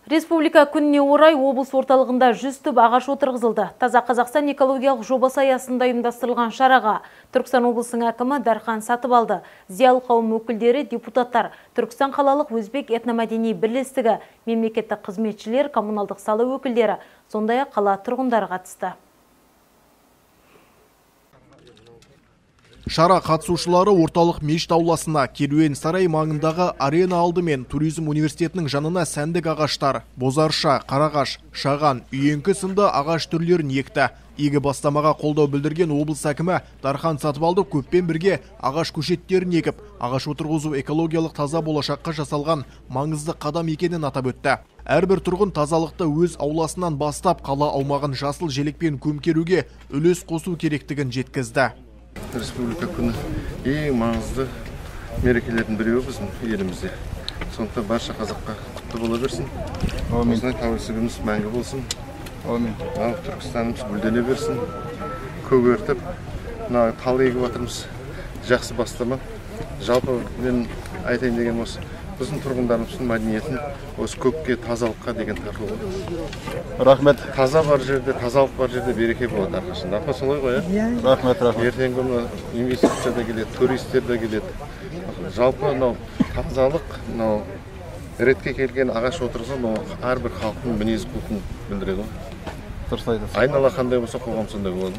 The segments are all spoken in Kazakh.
Республика күніне орай облыс орталығында 100 түп ағаш отырғызылды. Таза Қазақстан экологиялық жобасы аясында ұйымдастырылған шараға Түркістан облысының әкімі Дархан Сатыбалды, зиялы қауым өкілдері, депутаттар, Түркістан қалалық өзбек этномәдени бірлестігі, мемлекеттік қызметшілер, коммуналдық сала өкілдері, сондай-ақ қала тұрғындары қатысты. Шара қатысушылары орталық мешіт ауласына, Керуен сарай маңындағы арена алды мен туризм университетінің жанына сәндік ағаштар, бозарша, қарағаш, шаған, үйеңкі сынды ағаш түрлерін екті. Игі бастамаға қолдау білдірген облыс әкімі Дархан Сатыбалды көппен бірге ағаш көшеттерін егіп, ағаш отырғызу экологиялық таза болашаққа жасалған маңызды қадам екенін атап өтті. Әрбір тұрғын тазалықты өз ауласынан бастап қала аумағын жасыл желекпен көмкеруге үлес қосу керектігін жеткізді. Республика күні ең маңызды мерекелердің біреуі біздің елімізде. Сондықтан барша қазаққа құтты бола берсін. Осындай тәуелсіздігіміз мәңгі болсын. Ал Түркістанымыз гүлдене берсін. Көгертіп, тал егіп жатырмыз. Жақсы бастама. Жалпы мен айтайын деген осы. Біздің тұрғындарымыздың мәдениетін осы көкке, тазалыққа деген тартылу. Рахмет. Таза бар жерде, тазалық бар жерде береке болады әрқашан. Апа солай ғой, Рахмет. ертеңгі күні инвестиция да келеді, туристер де келеді. Жалпы тазалық, ретке келген ағаш отырғызу әрбір халықтың мінез құлқын білдіреді. Айнала қандай болса қоғам сондай болады.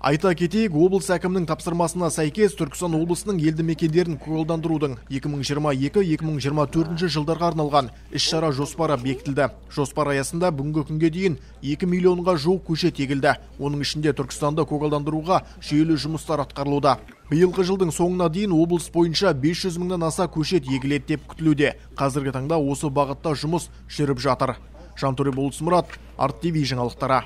Айта кетейік, облыс әкімінің тапсырмасына сәйкес Түркістан облысының елді мекендерін көгалдандырудың 2022-2024 жылдарға арналған іс-шара жоспары бекітілді. Жоспар аясында бүгінгі күнге дейін 2 миллионға жуық көшет егілді. Оның ішінде Түркістанды көгалдандыруға жүйелі жұмыстар атқарылуда. Биылғы жылдың соңына дейін облыс бойынша 500 мыңнан аса көшет егіледі деп күтілуде. Қазіргі таңда осы бағытта жұмыс жүріп жатыр. Жантөре Болысмұрат, Арт ТВ жаңалықтары.